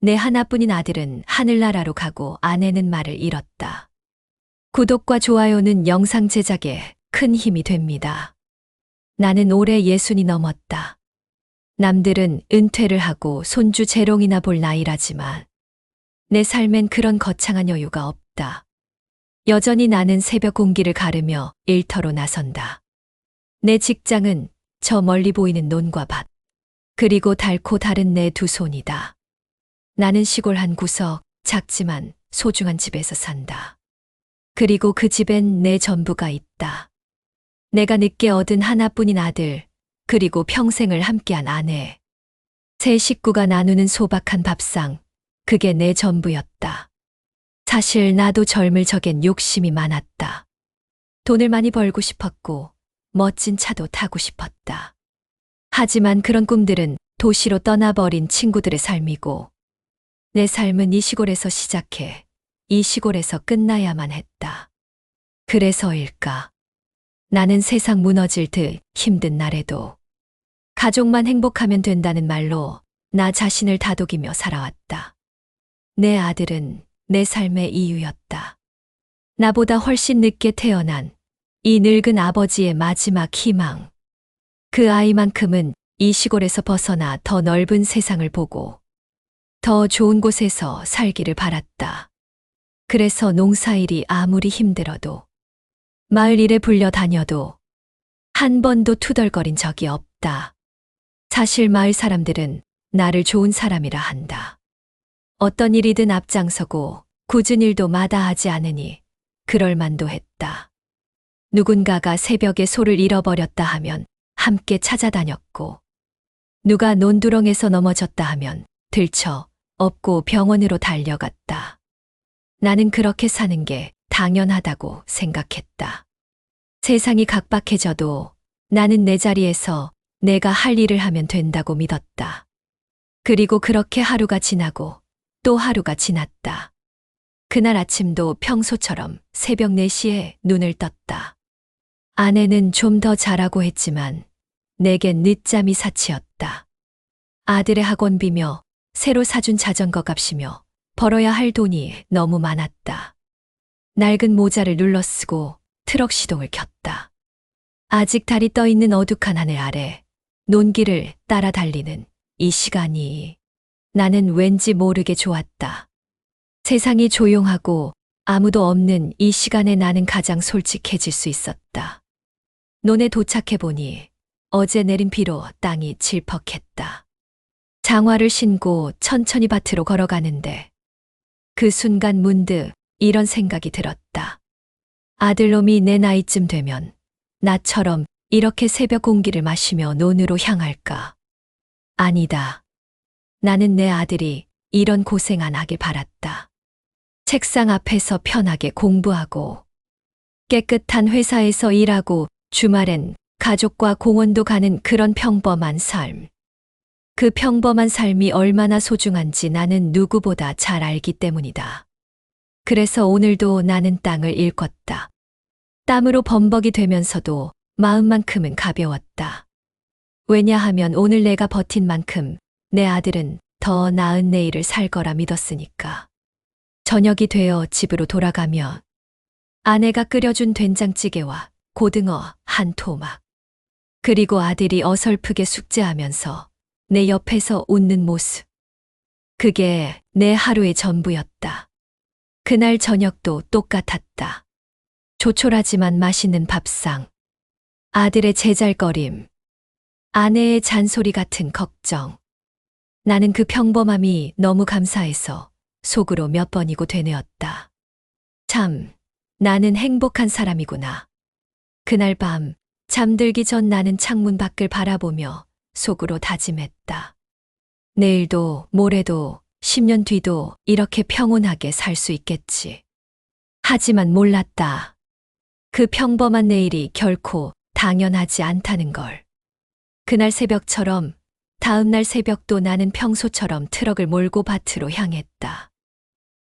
내 하나뿐인 아들은 하늘나라로 가고 아내는 말을 잃었다. 구독과 좋아요는 영상 제작에 큰 힘이 됩니다. 나는 올해 60이 넘었다. 남들은 은퇴를 하고 손주 재롱이나 볼 나이라지만 내 삶엔 그런 거창한 여유가 없다. 여전히 나는 새벽 공기를 가르며 일터로 나선다. 내 직장은 저 멀리 보이는 논과 밭, 그리고 닳고 다른 내 두 손이다. 나는 시골 한 구석, 작지만 소중한 집에서 산다. 그리고 그 집엔 내 전부가 있다. 내가 늦게 얻은 하나뿐인 아들, 그리고 평생을 함께한 아내. 세 식구가 나누는 소박한 밥상, 그게 내 전부였다. 사실 나도 젊을 적엔 욕심이 많았다. 돈을 많이 벌고 싶었고, 멋진 차도 타고 싶었다. 하지만 그런 꿈들은 도시로 떠나버린 친구들의 삶이고, 내 삶은 이 시골에서 시작해 이 시골에서 끝나야만 했다. 그래서일까? 나는 세상 무너질 듯 힘든 날에도 가족만 행복하면 된다는 말로 나 자신을 다독이며 살아왔다. 내 아들은 내 삶의 이유였다. 나보다 훨씬 늦게 태어난 이 늙은 아버지의 마지막 희망. 그 아이만큼은 이 시골에서 벗어나 더 넓은 세상을 보고 더 좋은 곳에서 살기를 바랐다. 그래서 농사일이 아무리 힘들어도 마을 일에 불려 다녀도 한 번도 투덜거린 적이 없다. 사실 마을 사람들은 나를 좋은 사람이라 한다. 어떤 일이든 앞장서고 굳은 일도 마다하지 않으니 그럴 만도 했다. 누군가가 새벽에 소를 잃어버렸다 하면 함께 찾아다녔고, 누가 논두렁에서 넘어졌다 하면 들쳐 업고 병원으로 달려갔다. 나는 그렇게 사는 게 당연하다고 생각했다. 세상이 각박해져도 나는 내 자리에서 내가 할 일을 하면 된다고 믿었다. 그리고 그렇게 하루가 지나고 또 하루가 지났다. 그날 아침도 평소처럼 새벽 4시에 눈을 떴다. 아내는 좀 더 자라고 했지만 내겐 늦잠이 사치였다. 아들의 학원비며 새로 사준 자전거 값이며 벌어야 할 돈이 너무 많았다. 낡은 모자를 눌러쓰고 트럭 시동을 켰다. 아직 달이 떠있는 어둑한 하늘 아래 논길을 따라 달리는 이 시간이 나는 왠지 모르게 좋았다. 세상이 조용하고 아무도 없는 이 시간에 나는 가장 솔직해질 수 있었다. 논에 도착해보니 어제 내린 비로 땅이 질퍽했다. 장화를 신고 천천히 밭으로 걸어가는데 그 순간 문득 이런 생각이 들었다. 아들놈이 내 나이쯤 되면 나처럼 이렇게 새벽 공기를 마시며 논으로 향할까? 아니다. 나는 내 아들이 이런 고생 안 하길 바랐다. 책상 앞에서 편하게 공부하고 깨끗한 회사에서 일하고 주말엔 가족과 공원도 가는 그런 평범한 삶. 그 평범한 삶이 얼마나 소중한지 나는 누구보다 잘 알기 때문이다. 그래서 오늘도 나는 땅을 일궜다. 땀으로 범벅이 되면서도 마음만큼은 가벼웠다. 왜냐하면 오늘 내가 버틴 만큼 내 아들은 더 나은 내일을 살 거라 믿었으니까. 저녁이 되어 집으로 돌아가면 아내가 끓여준 된장찌개와 고등어 한 토막, 그리고 아들이 어설프게 숙제하면서 내 옆에서 웃는 모습. 그게 내 하루의 전부였다. 그날 저녁도 똑같았다. 조촐하지만 맛있는 밥상, 아들의 제잘거림, 아내의 잔소리 같은 걱정. 나는 그 평범함이 너무 감사해서 속으로 몇 번이고 되뇌었다. 참, 나는 행복한 사람이구나. 그날 밤 잠들기 전 나는 창문 밖을 바라보며 속으로 다짐했다. 내일도 모레도 10년 뒤도 이렇게 평온하게 살 수 있겠지. 하지만 몰랐다. 그 평범한 내일이 결코 당연하지 않다는 걸. 그날 새벽처럼 다음 날 새벽도 나는 평소처럼 트럭을 몰고 밭으로 향했다.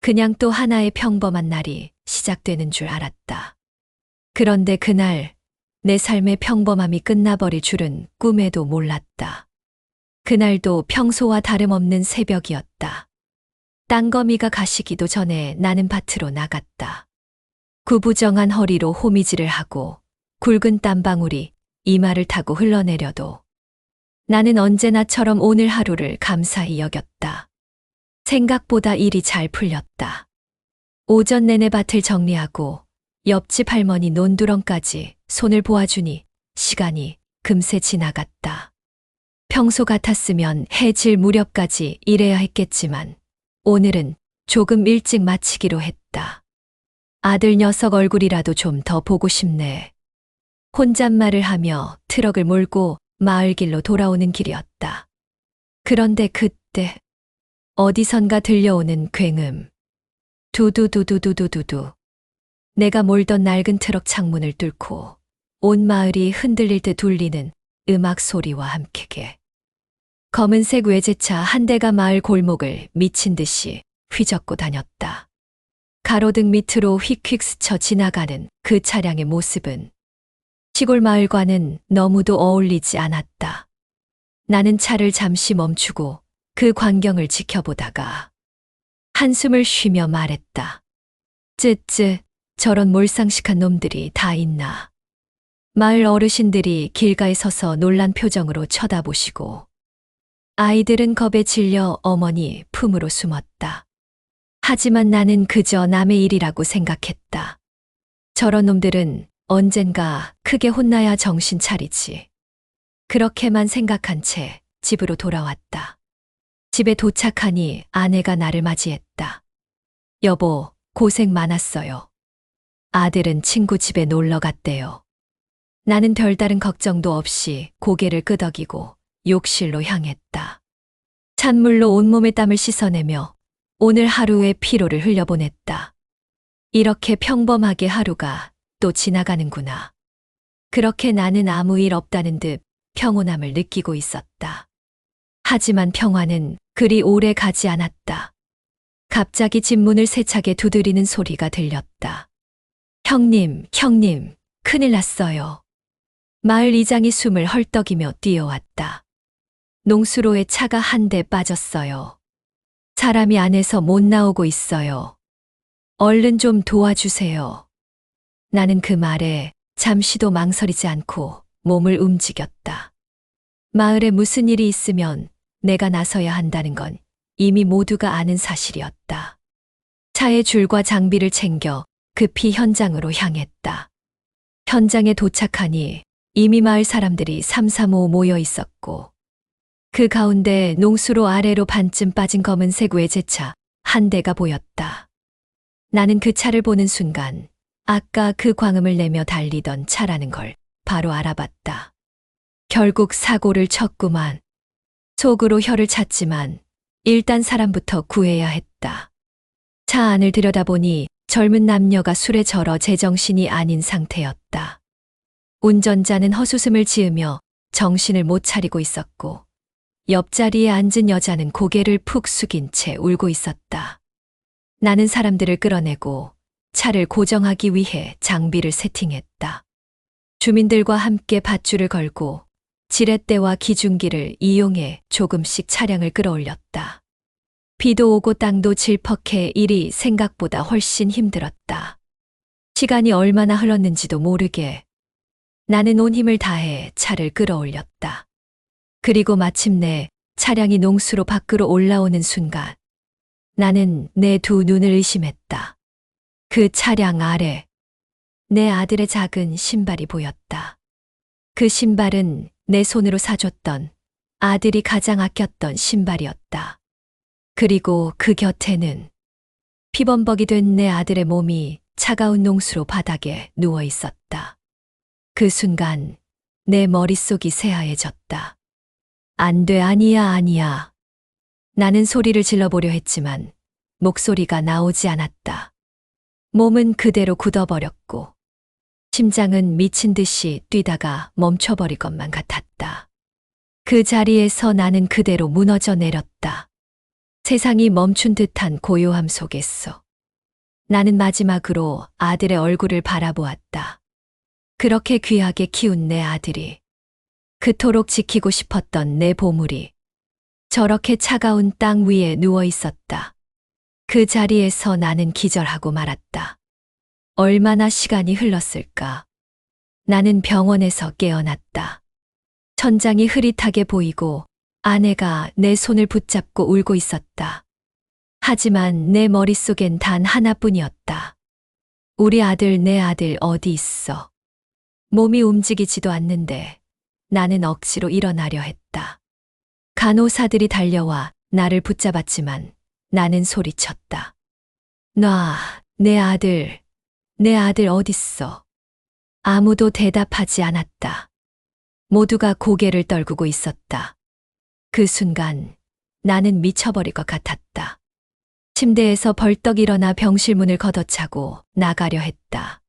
그냥 또 하나의 평범한 날이 시작되는 줄 알았다. 그런데 그날 내 삶의 평범함이 끝나버릴 줄은 꿈에도 몰랐다. 그날도 평소와 다름없는 새벽이었다. 땅거미가 가시기도 전에 나는 밭으로 나갔다. 구부정한 허리로 호미질을 하고 굵은 땀방울이 이마를 타고 흘러내려도 나는 언제나처럼 오늘 하루를 감사히 여겼다. 생각보다 일이 잘 풀렸다. 오전 내내 밭을 정리하고 옆집 할머니 논두렁까지 손을 보아주니 시간이 금세 지나갔다. 평소 같았으면 해질 무렵까지 일해야 했겠지만 오늘은 조금 일찍 마치기로 했다. 아들 녀석 얼굴이라도 좀 더 보고 싶네. 혼잣말을 하며 트럭을 몰고 마을길로 돌아오는 길이었다. 그런데 그때 어디선가 들려오는 굉음. 두두두두두두두두. 내가 몰던 낡은 트럭 창문을 뚫고 온 마을이 흔들릴 듯 울리는 음악 소리와 함께 검은색 외제차 한 대가 마을 골목을 미친 듯이 휘젓고 다녔다. 가로등 밑으로 휙휙 스쳐 지나가는 그 차량의 모습은 시골 마을과는 너무도 어울리지 않았다. 나는 차를 잠시 멈추고 그 광경을 지켜보다가 한숨을 쉬며 말했다. 쯔쯔, 저런 몰상식한 놈들이 다 있나. 마을 어르신들이 길가에 서서 놀란 표정으로 쳐다보시고 아이들은 겁에 질려 어머니 품으로 숨었다. 하지만 나는 그저 남의 일이라고 생각했다. 저런 놈들은 언젠가 크게 혼나야 정신 차리지. 그렇게만 생각한 채 집으로 돌아왔다. 집에 도착하니 아내가 나를 맞이했다. 여보, 고생 많았어요. 아들은 친구 집에 놀러 갔대요. 나는 별다른 걱정도 없이 고개를 끄덕이고 욕실로 향했다. 찬물로 온몸의 땀을 씻어내며 오늘 하루의 피로를 흘려보냈다. 이렇게 평범하게 하루가 또 지나가는구나. 그렇게 나는 아무 일 없다는 듯 평온함을 느끼고 있었다. 하지만 평화는 그리 오래 가지 않았다. 갑자기 집 문을 세차게 두드리는 소리가 들렸다. 형님, 큰일 났어요. 마을 이장이 숨을 헐떡이며 뛰어왔다. 농수로에 차가 한 대 빠졌어요. 사람이 안에서 못 나오고 있어요. 얼른 좀 도와주세요. 나는 그 말에 잠시도 망설이지 않고 몸을 움직였다. 마을에 무슨 일이 있으면 내가 나서야 한다는 건 이미 모두가 아는 사실이었다. 차의 줄과 장비를 챙겨 급히 현장으로 향했다. 현장에 도착하니 이미 마을 사람들이 삼삼오오 모여 있었고 그 가운데 농수로 아래로 반쯤 빠진 검은색 외제차 한 대가 보였다. 나는 그 차를 보는 순간 아까 그 광음을 내며 달리던 차라는 걸 바로 알아봤다. 결국 사고를 쳤구만. 속으로 혀를 찼지만 일단 사람부터 구해야 했다. 차 안을 들여다보니 젊은 남녀가 술에 절어 제정신이 아닌 상태였다. 운전자는 헛웃음을 지으며 정신을 못 차리고 있었고 옆자리에 앉은 여자는 고개를 푹 숙인 채 울고 있었다. 나는 사람들을 끌어내고 차를 고정하기 위해 장비를 세팅했다. 주민들과 함께 밧줄을 걸고 지렛대와 기중기를 이용해 조금씩 차량을 끌어올렸다. 비도 오고 땅도 질퍽해 일이 생각보다 훨씬 힘들었다. 시간이 얼마나 흘렀는지도 모르게 나는 온 힘을 다해 차를 끌어올렸다. 그리고 마침내 차량이 농수로 밖으로 올라오는 순간 나는 내 두 눈을 의심했다. 그 차량 아래 내 아들의 작은 신발이 보였다. 그 신발은 내 손으로 사줬던 아들이 가장 아꼈던 신발이었다. 그리고 그 곁에는 피범벅이 된 내 아들의 몸이 차가운 농수로 바닥에 누워 있었다. 그 순간 내 머릿속이 새하얘졌다. 안 돼, 아니야. 나는 소리를 질러보려 했지만 목소리가 나오지 않았다. 몸은 그대로 굳어버렸고 심장은 미친 듯이 뛰다가 멈춰버릴 것만 같았다. 그 자리에서 나는 그대로 무너져 내렸다. 세상이 멈춘 듯한 고요함 속에서 나는 마지막으로 아들의 얼굴을 바라보았다. 그렇게 귀하게 키운 내 아들이, 그토록 지키고 싶었던 내 보물이 저렇게 차가운 땅 위에 누워 있었다. 그 자리에서 나는 기절하고 말았다. 얼마나 시간이 흘렀을까? 나는 병원에서 깨어났다. 천장이 흐릿하게 보이고 아내가 내 손을 붙잡고 울고 있었다. 하지만 내 머릿속엔 단 하나뿐이었다. 우리 아들, 내 아들 어디 있어? 몸이 움직이지도 않는데 나는 억지로 일어나려 했다. 간호사들이 달려와 나를 붙잡았지만 나는 소리쳤다. 놔, 내 아들 어딨어? 아무도 대답하지 않았다. 모두가 고개를 떨구고 있었다. 그 순간 나는 미쳐버릴 것 같았다. 침대에서 벌떡 일어나 병실 문을 걷어차고 나가려 했다.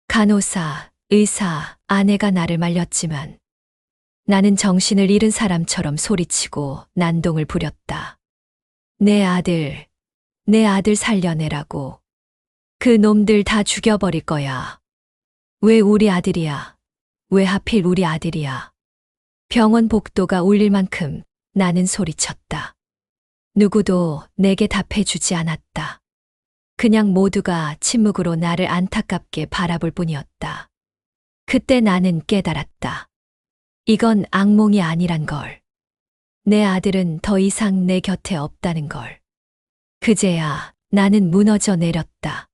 간호사, 의사, 아내가 나를 말렸지만 나는 정신을 잃은 사람처럼 소리치고 난동을 부렸다. 내 아들 살려내라고. 그 놈들 다 죽여버릴 거야. 왜 우리 아들이야? 왜 하필 우리 아들이야? 병원 복도가 울릴 만큼 나는 소리쳤다. 누구도 내게 답해주지 않았다. 그냥 모두가 침묵으로 나를 안타깝게 바라볼 뿐이었다. 그때 나는 깨달았다. 이건 악몽이 아니란 걸. 내 아들은 더 이상 내 곁에 없다는 걸. 그제야 나는 무너져 내렸다.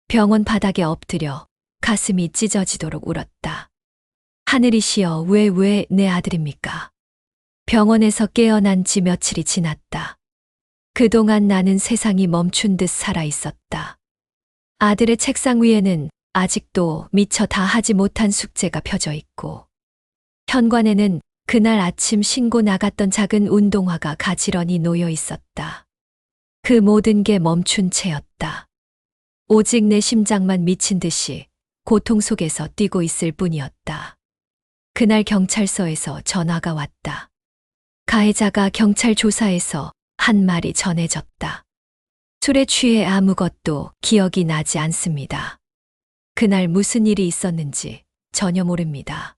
병원 바닥에 엎드려 가슴이 찢어지도록 울었다. 하늘이시여, 왜 내 아들입니까? 병원에서 깨어난 지 며칠이 지났다. 그동안 나는 세상이 멈춘 듯 살아 있었다. 아들의 책상 위에는 아직도 미처 다 하지 못한 숙제가 펴져 있고, 현관에는 그날 아침 신고 나갔던 작은 운동화가 가지런히 놓여 있었다. 그 모든 게 멈춘 채였다. 오직 내 심장만 미친 듯이 고통 속에서 뛰고 있을 뿐이었다. 그날 경찰서에서 전화가 왔다. 가해자가 경찰 조사에서 한 말이 전해졌다. 술에 취해 아무것도 기억이 나지 않습니다. 그날 무슨 일이 있었는지 전혀 모릅니다.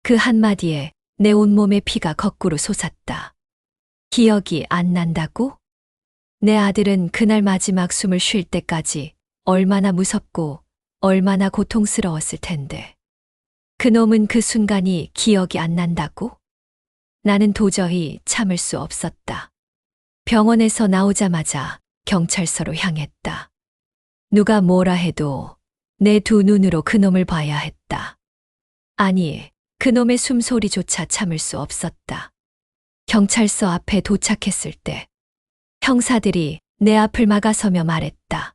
그 한마디에 내 온몸의 피가 거꾸로 솟았다. 기억이 안 난다고? 내 아들은 그날 마지막 숨을 쉴 때까지 얼마나 무섭고 얼마나 고통스러웠을 텐데. 그놈은 그 순간이 기억이 안 난다고? 나는 도저히 참을 수 없었다. 병원에서 나오자마자 경찰서로 향했다. 누가 뭐라 해도 내 두 눈으로 그놈을 봐야 했다. 아니, 그놈의 숨소리조차 참을 수 없었다. 경찰서 앞에 도착했을 때 형사들이 내 앞을 막아서며 말했다.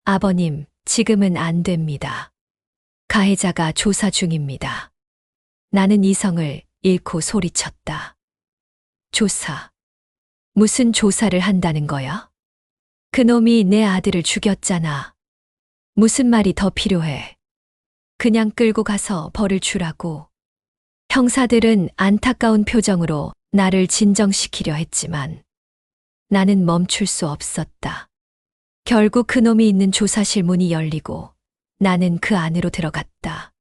아버님, 지금은 안 됩니다. 가해자가 조사 중입니다. 나는 이성을 잃고 소리쳤다. 조사? 무슨 조사를 한다는 거야? 그놈이 내 아들을 죽였잖아. 무슨 말이 더 필요해? 그냥 끌고 가서 벌을 주라고. 형사들은 안타까운 표정으로 나를 진정시키려 했지만 나는 멈출 수 없었다. 결국 그놈이 있는 조사실 문이 열리고 나는 그 안으로 들어갔다.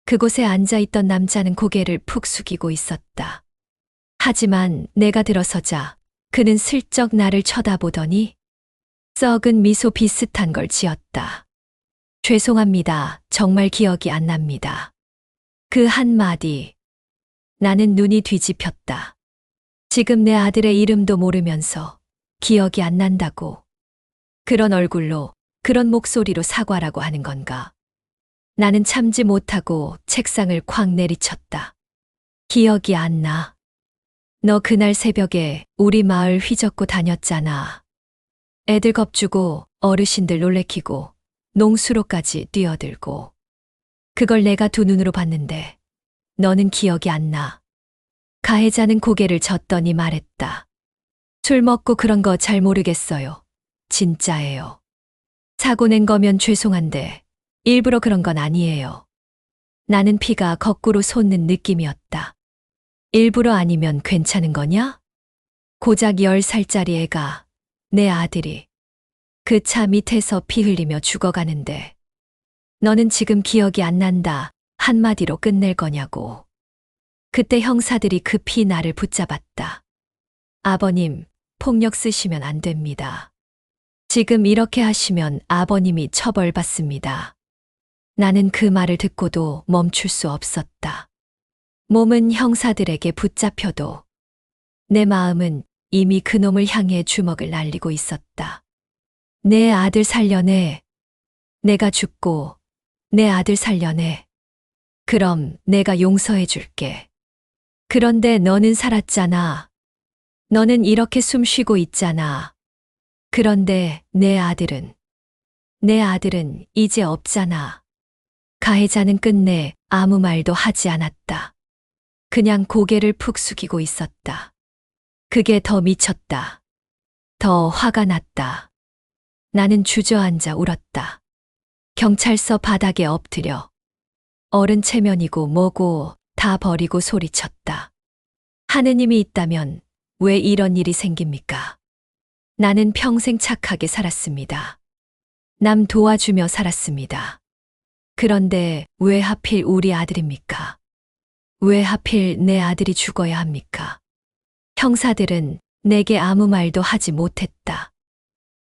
그곳에 앉아있던 남자는 고개를 푹 숙이고 있었다. 하지만 내가 들어서자 그는 슬쩍 나를 쳐다보더니 썩은 미소 비슷한 걸 지었다. 죄송합니다. 정말 기억이 안 납니다. 그 한마디. 나는 눈이 뒤집혔다. 지금 내 아들의 이름도 모르면서 기억이 안 난다고. 그런 얼굴로, 그런 목소리로 사과라고 하는 건가? 나는 참지 못하고 책상을 콱 내리쳤다. 기억이 안 나. 너 그날 새벽에 우리 마을 휘젓고 다녔잖아. 애들 겁주고 어르신들 놀래키고 농수로까지 뛰어들고. 그걸 내가 두 눈으로 봤는데 너는 기억이 안 나. 가해자는 고개를 젓더니 말했다. 술 먹고 그런 거 잘 모르겠어요. 진짜예요. 사고 낸 거면 죄송한데 일부러 그런 건 아니에요. 나는 피가 거꾸로 솟는 느낌이었다. 일부러 아니면 괜찮은 거냐? 고작 10살짜리 애가, 내 아들이 그 차 밑에서 피 흘리며 죽어가는데 너는 지금 기억이 안 난다 한마디로 끝낼 거냐고. 그때 형사들이 급히 나를 붙잡았다. 아버님, 폭력 쓰시면 안 됩니다. 지금 이렇게 하시면 아버님이 처벌받습니다. 나는 그 말을 듣고도 멈출 수 없었다. 몸은 형사들에게 붙잡혀도 내 마음은 이미 그놈을 향해 주먹을 날리고 있었다. 내 아들 살려내. 내가 죽고 내 아들 살려내. 그럼 내가 용서해 줄게. 그런데 너는 살았잖아. 너는 이렇게 숨 쉬고 있잖아. 그런데 내 아들은 이제 없잖아. 가해자는 끝내 아무 말도 하지 않았다. 그냥 고개를 푹 숙이고 있었다. 그게 더 미쳤다. 더 화가 났다. 나는 주저앉아 울었다. 경찰서 바닥에 엎드려 어른 체면이고 뭐고 다 버리고 소리쳤다. 하느님이 있다면 왜 이런 일이 생깁니까? 나는 평생 착하게 살았습니다. 남 도와주며 살았습니다. 그런데 왜 하필 우리 아들입니까? 왜 하필 내 아들이 죽어야 합니까? 형사들은 내게 아무 말도 하지 못했다.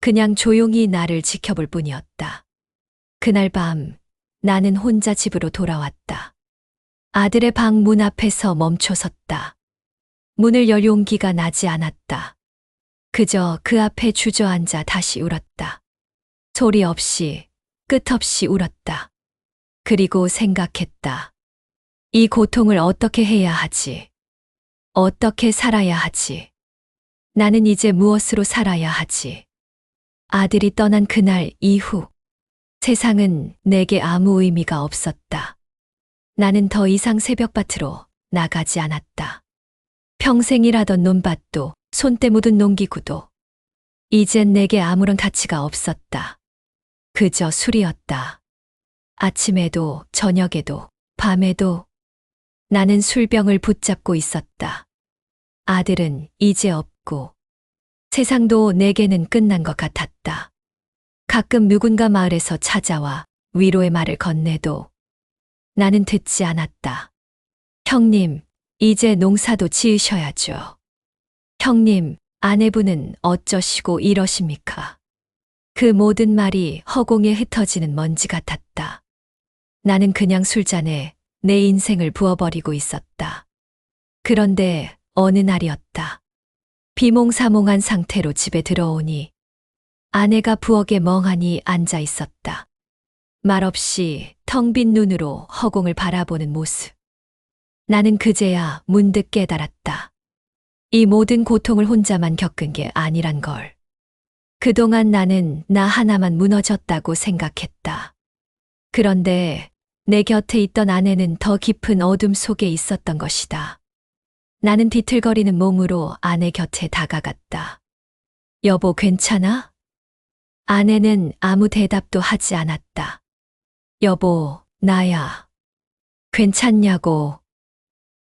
그냥 조용히 나를 지켜볼 뿐이었다. 그날 밤 나는 혼자 집으로 돌아왔다. 아들의 방 문 앞에서 멈춰섰다. 문을 열 용기가 나지 않았다. 그저 그 앞에 주저앉아 다시 울었다. 소리 없이, 끝없이 울었다. 그리고 생각했다. 이 고통을 어떻게 해야 하지? 어떻게 살아야 하지? 나는 이제 무엇으로 살아야 하지? 아들이 떠난 그날 이후 세상은 내게 아무 의미가 없었다. 나는 더 이상 새벽밭으로 나가지 않았다. 평생 일하던 논밭도 손때 묻은 농기구도 이젠 내게 아무런 가치가 없었다. 그저 술이었다. 아침에도 저녁에도 밤에도 나는 술병을 붙잡고 있었다. 아들은 이제 없고 세상도 내게는 끝난 것 같았다. 가끔 누군가 마을에서 찾아와 위로의 말을 건네도 나는 듣지 않았다. 형님, 이제 농사도 지으셔야죠. 형님, 아내분은 어쩌시고 이러십니까? 그 모든 말이 허공에 흩어지는 먼지 같았다. 나는 그냥 술잔에 내 인생을 부어버리고 있었다. 그런데 어느 날이었다. 비몽사몽한 상태로 집에 들어오니 아내가 부엌에 멍하니 앉아 있었다. 말없이 텅 빈 눈으로 허공을 바라보는 모습. 나는 그제야 문득 깨달았다. 이 모든 고통을 혼자만 겪은 게 아니란 걸. 그동안 나는 나 하나만 무너졌다고 생각했다. 그런데 내 곁에 있던 아내는 더 깊은 어둠 속에 있었던 것이다. 나는 비틀거리는 몸으로 아내 곁에 다가갔다. 여보, 괜찮아? 아내는 아무 대답도 하지 않았다. 여보, 나야. 괜찮냐고.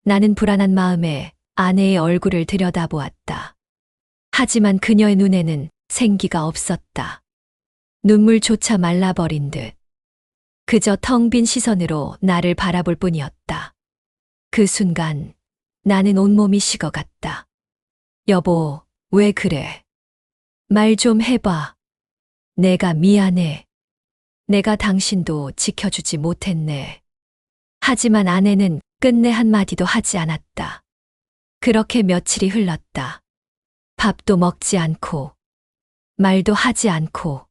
나는 불안한 마음에 아내의 얼굴을 들여다보았다. 하지만 그녀의 눈에는 생기가 없었다. 눈물조차 말라버린 듯. 그저 텅 빈 시선으로 나를 바라볼 뿐이었다. 그 순간 나는 온몸이 식어갔다. 여보, 왜 그래? 말 좀 해봐. 내가 미안해. 내가 당신도 지켜주지 못했네. 하지만 아내는 끝내 한마디도 하지 않았다. 그렇게 며칠이 흘렀다. 밥도 먹지 않고, 말도 하지 않고,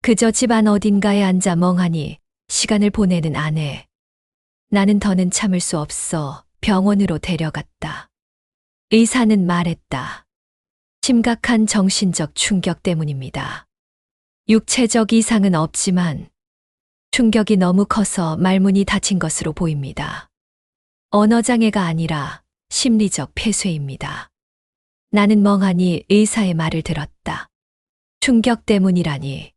그저 집안 어딘가에 앉아 멍하니 시간을 보내는 아내. 나는 더는 참을 수 없어 병원으로 데려갔다. 의사는 말했다. 심각한 정신적 충격 때문입니다. 육체적 이상은 없지만 충격이 너무 커서 말문이 닫힌 것으로 보입니다. 언어장애가 아니라 심리적 폐쇄입니다. 나는 멍하니 의사의 말을 들었다. 충격 때문이라니.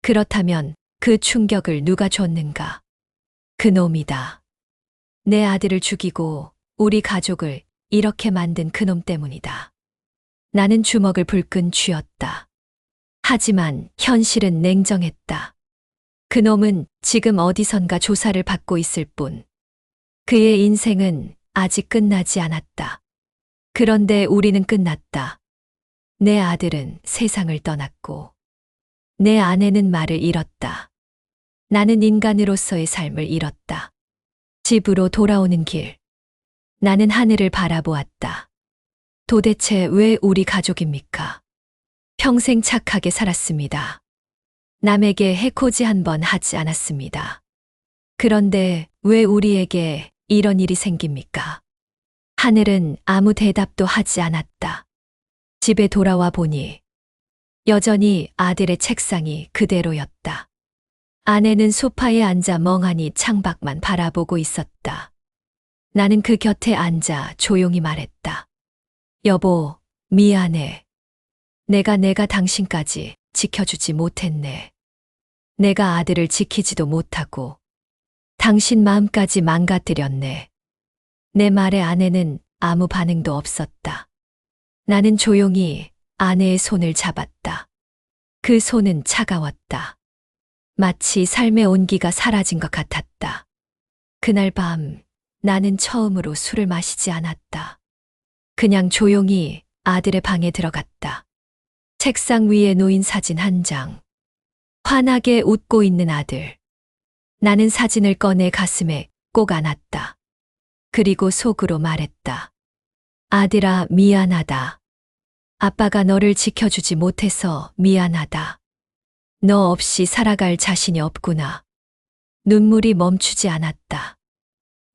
그렇다면 그 충격을 누가 줬는가? 그놈이다. 내 아들을 죽이고 우리 가족을 이렇게 만든 그놈 때문이다. 나는 주먹을 불끈 쥐었다. 하지만 현실은 냉정했다. 그놈은 지금 어디선가 조사를 받고 있을 뿐. 그의 인생은 아직 끝나지 않았다. 그런데 우리는 끝났다. 내 아들은 세상을 떠났고 내 아내는 말을 잃었다. 나는 인간으로서의 삶을 잃었다. 집으로 돌아오는 길. 나는 하늘을 바라보았다. 도대체 왜 우리 가족입니까? 평생 착하게 살았습니다. 남에게 해코지 한 번 하지 않았습니다. 그런데 왜 우리에게 이런 일이 생깁니까? 하늘은 아무 대답도 하지 않았다. 집에 돌아와 보니 여전히 아들의 책상이 그대로였다. 아내는 소파에 앉아 멍하니 창밖만 바라보고 있었다. 나는 그 곁에 앉아 조용히 말했다. 여보, 미안해. 내가 당신까지 지켜주지 못했네. 내가 아들을 지키지도 못하고 당신 마음까지 망가뜨렸네. 내 말에 아내는 아무 반응도 없었다. 나는 조용히 아내의 손을 잡았다. 그 손은 차가웠다. 마치 삶의 온기가 사라진 것 같았다. 그날 밤 나는 처음으로 술을 마시지 않았다. 그냥 조용히 아들의 방에 들어갔다. 책상 위에 놓인 사진 한 장. 환하게 웃고 있는 아들. 나는 사진을 꺼내 가슴에 꼭 안았다. 그리고 속으로 말했다. 아들아, 미안하다. 아빠가 너를 지켜주지 못해서 미안하다. 너 없이 살아갈 자신이 없구나. 눈물이 멈추지 않았다.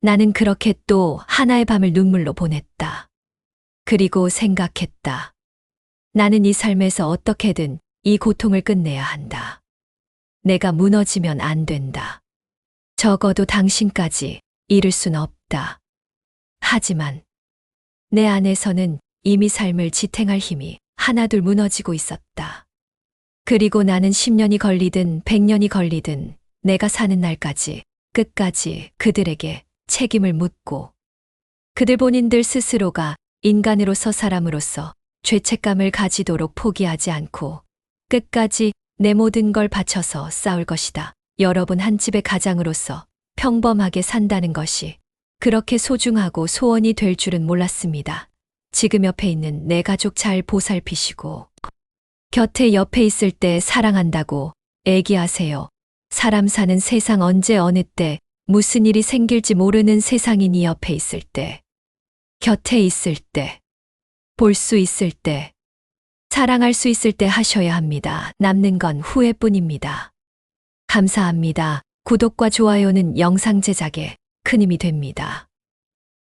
나는 그렇게 또 하나의 밤을 눈물로 보냈다. 그리고 생각했다. 나는 이 삶에서 어떻게든 이 고통을 끝내야 한다. 내가 무너지면 안 된다. 적어도 당신까지 잃을 순 없다. 하지만 내 안에서는 이미 삶을 지탱할 힘이 하나둘 무너지고 있었다. 그리고 나는 10년이 걸리든 100년이 걸리든 내가 사는 날까지 끝까지 그들에게 책임을 묻고 그들 본인들 스스로가 인간으로서 사람으로서 죄책감을 가지도록 포기하지 않고 끝까지 내 모든 걸 바쳐서 싸울 것이다. 여러분 한 집의 가장으로서 평범하게 산다는 것이 그렇게 소중하고 소원이 될 줄은 몰랐습니다. 지금 옆에 있는 내 가족 잘 보살피시고 곁에 옆에 있을 때 사랑한다고 애기하세요. 사람 사는 세상 언제 어느 때 무슨 일이 생길지 모르는 세상이니 옆에 있을 때, 곁에 있을 때, 볼 수 있을 때, 사랑할 수 있을 때 하셔야 합니다. 남는 건 후회뿐입니다. 감사합니다. 구독과 좋아요는 영상 제작에 큰 힘이 됩니다.